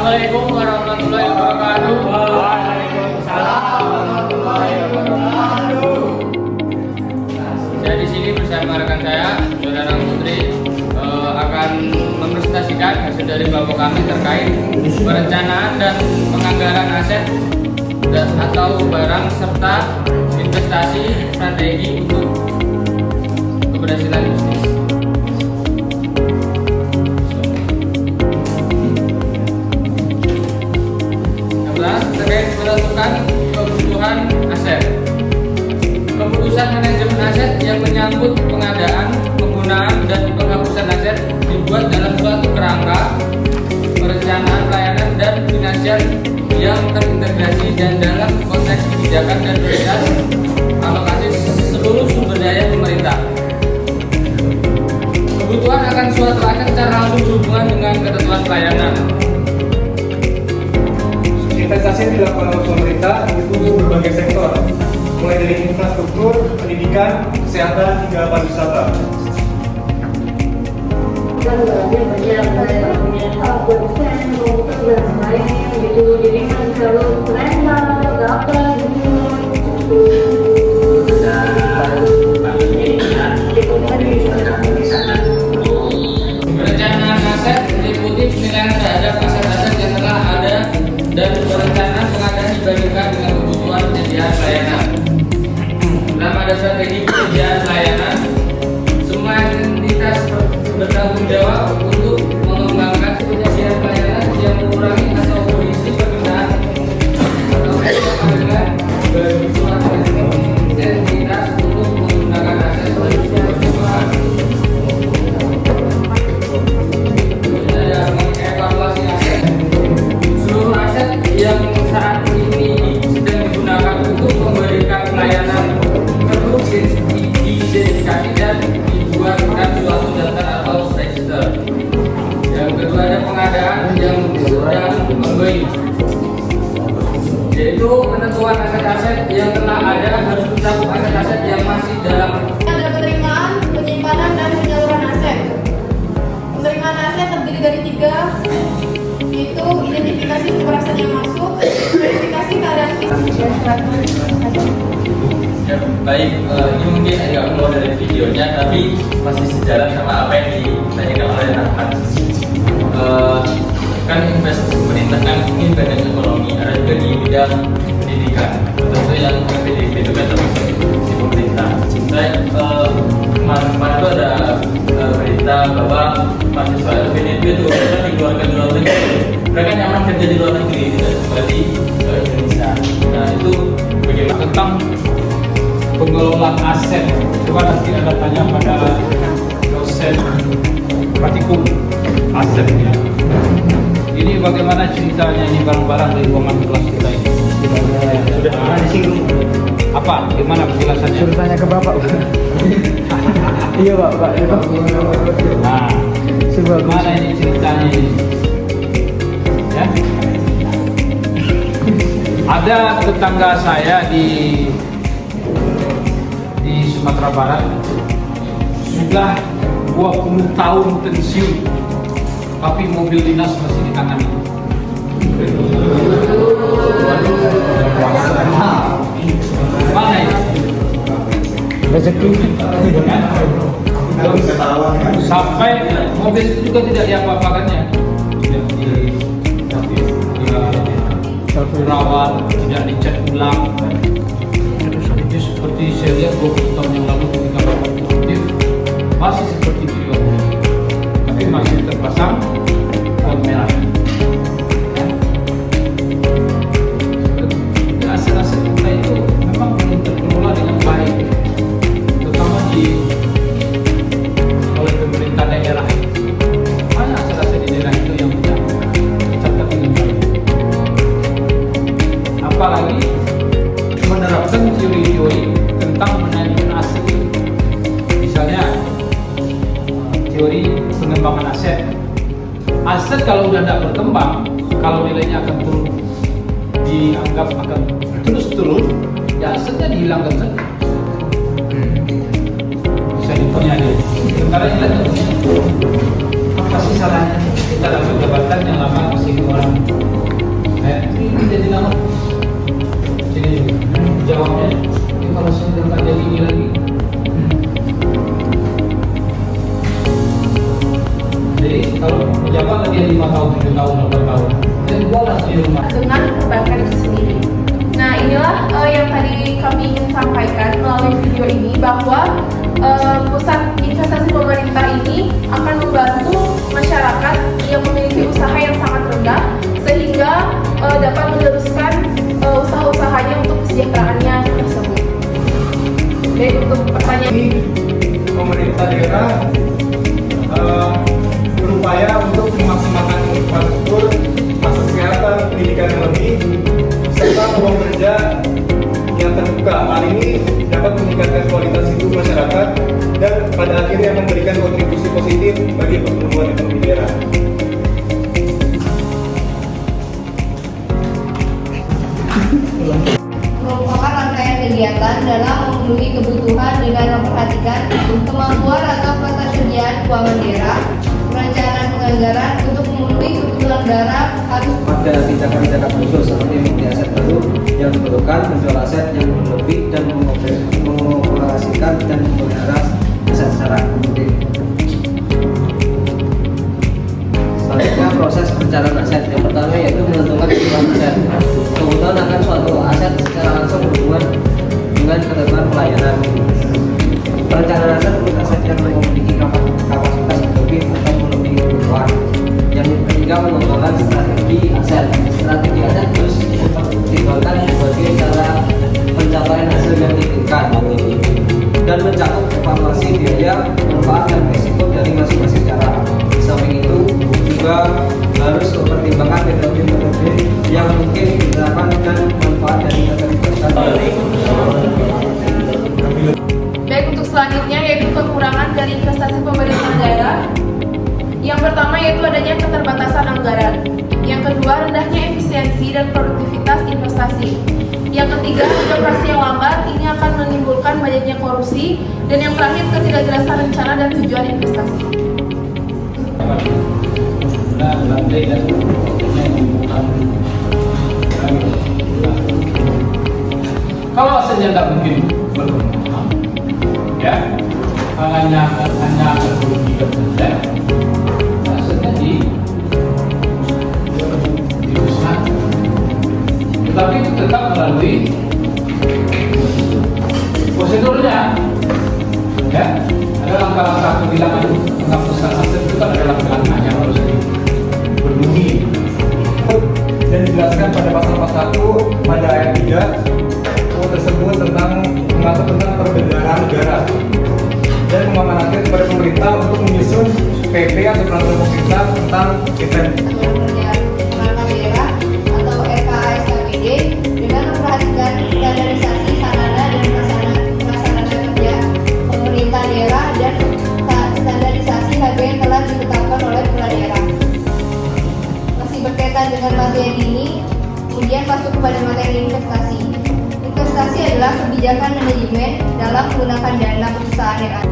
Assalamualaikum warahmatullahi wabarakatuh. Waalaikumsalam warahmatullahi wabarakatuh. Saya di sini bersama rekan saya, Saudara Putri, akan mempresentasikan hasil dari kelompok kami terkait perencanaan dan penganggaran aset atau barang serta investasi strategi untuk keberhasilan bisnis. Terkait menentukan kebutuhan aset. Keputusan manajemen aset yang menyangkut pengadaan, penggunaan, dan penghapusan aset dibuat dalam suatu kerangka perencanaan pelayanan dan finansial yang terintegrasi dan dalam konteks kebijakan dan prioritas alokasi seluruh sumber daya pemerintah. Kebutuhan akan suatu aset secara langsung berhubungan dengan ketentuan pelayanan. Investasi yang dilakukan oleh pemerintah itu berbagai sektor, mulai dari infrastruktur, pendidikan, kesehatan, hingga pariwisata. Jadi kan kalau rental, dapat Perencanaan aset meliputi penilaian terhadap aset-aset yang telah ada dan perencanaan pengadaan dibandingkan dengan kebutuhan penyediaan pelayanan. Dalam ada strategi penyediaan pelayanan, semua entitas bertanggung jawab untuk mengembangkan penyediaan pelayanan yang mengurangi atau berisi permintaan atau pengadilan bagi suatu entitas untuk menggunakan aset sebagai percobaan. Ada mengevaluasi aset. Seluruh aset yang saat ini sedang digunakan untuk memberikan pelayanan perlu diidentifikasi dan dibuatkan suatu daftar atau register. Yang kedua ada pengadaan yang sedang ongoing, yaitu penentuan aset-aset yang telah ada harus mencakup aset-aset yang masih dalam Ada penerimaan, penyimpanan, dan penyaluran aset. Penerimaan aset terdiri dari 3, yaitu identifikasi sumber aset yang masuk, verifikasi keadaan ya, baik, ini mungkin agak keluar dari videonya, tapi masih sejalan sama apa yang ditanyakan oleh Ahmad. Kan investasi pemerintah kan ini badan ekonomi, ada juga di bidang pendidikan. Tentu yang PDB itu kan termasuk di pemerintah. Saya kemarin itu ada berita bahwa mahasiswa PDB itu mereka dikeluarkan di luar negeri. Mereka nyaman kerja di luar negeri, tidak kembali ke Indonesia. Nah itu bagaimana Tentang pengelolaan aset, coba nanti Anda tanya pada dosen praktikum asetnya. Ini bagaimana ceritanya ini barang-barang dari ruangan kelas kita ini? Sudah pernah disinggung. Apa? Gimana penjelasannya? Suruh tanya ke bapak. Iya pak. Nah, gimana ini ceritanya ini? Ya? Ada tetangga saya di Sumatera Barat sudah 20 tahun pensiun, tapi mobil dinas masih di tangan itu. Mana itu? Rezeki. Sampai mobil itu juga tidak diapa-apakannya, tidak dirawat, tidak dicat ulang. Itu seperti saya lihat 20 tahun yang lalu ketika bapak produktif masih seperti video, tapi masih terpasang lampu merah. Aset-aset kita itu memang belum terkelola dengan baik, terutama oleh pemerintah daerah. Mana aset-aset di daerah itu yang tidak tercatat dengan baik? Apalagi menerapkan teori-teori tentang manajemen aset. Misalnya teori pengembangan aset. Aset kalau sudah tidak berkembang, kalau nilainya akan turun, dianggap akan terus turun, ya asetnya dihilangkan saja. Bisa ditanya deh. Sementara nilainya turun, apa sih salahnya kita dapat jabatan yang lama masih orang pejabat dia 5 tahun, 7 tahun, 8 tahun. Dan jualan di rumah. Dengan perbankan itu sendiri. Nah, inilah yang tadi kami ingin sampaikan melalui video ini, bahwa pusat investasi pemerintah ini akan membantu masyarakat yang memiliki usaha yang sangat rendah sehingga dapat meneruskan usaha-usahanya untuk kesejahteraannya tersebut. Baik, untuk pertanyaan Ini pemerintah daerah berupaya untuk memaksimalkan infrastruktur, akses kesehatan, pendidikan yang lebih, serta peluang kerja yang terbuka. Hal ini dapat meningkatkan kualitas hidup masyarakat dan pada akhirnya memberikan kontribusi positif bagi pertumbuhan ekonomi daerah. Merupakan rangkaian kegiatan dalam memenuhi kebutuhan dengan memperhatikan kemampuan atau ketersediaan keuangan daerah, perencanaan penganggaran untuk memenuhi kebutuhan daerah harus Ada tindakan-tindakan khusus seperti membeli aset baru yang diperlukan, menjual aset yang lebih dan mengoperasikan dan memelihara aset secara penting. Selanjutnya proses perencanaan aset. Yang pertama yaitu menentukan kebutuhan aset. Kebutuhan akan suatu aset secara langsung berhubungan dengan ketentuan pelayanan. Perencanaan aset untuk aset yang memiliki kapasitas lebih atau melebihi kebutuhan. Yang ketiga mengembangkan strategi aset. Strategi aset terus dipertimbangkan sebagai cara pencapaian hasil yang diinginkan dan mencakup evaluasi biaya, manfaat dan risiko dari masing-masing cara. Di samping itu juga harus mempertimbangkan metode-metode yang mungkin diterapkan dan manfaat dari keterlibatan. Baik, untuk selanjutnya yaitu kekurangan dari investasi pemerintah daerah. Yang pertama yaitu adanya keterbatasan anggaran. Yang kedua, rendahnya efisiensi dan produktivitas investasi. Yang ketiga, birokrasi yang lambat, ini akan menimbulkan banyaknya korupsi. Dan yang terakhir, ketidakjelasan rencana dan tujuan investasi. Landai dan kalau asetnya tidak mungkin berkembang, ya hanya merugikan saja, asetnya dimusnahkan. Tetapi itu tetap melalui prosedurnya, ya ada langkah-langkah penghilangan menghapuskan aset itu kan ada langkah-langkah yang harus dipenuhi. Dan dijelaskan pada pasal 1 pada ayat 3 tersebut tentang mengatur tentang perbendaharaan negara dan mengamanatkan kepada pemerintah untuk menyusun PP atau peraturan pemerintah tentang event perangkat daerah atau RKASKPD dengan memperhatikan standarisasi sarana dan prasarana kerja pemerintah daerah dan standarisasi harga yang telah ditetapkan oleh kepala daerah. Masih berkaitan dengan materi ini, kemudian masuk kepada materi investasi. Investasi adalah kebijakan manajemen dalam menggunakan dana perusahaan daerah.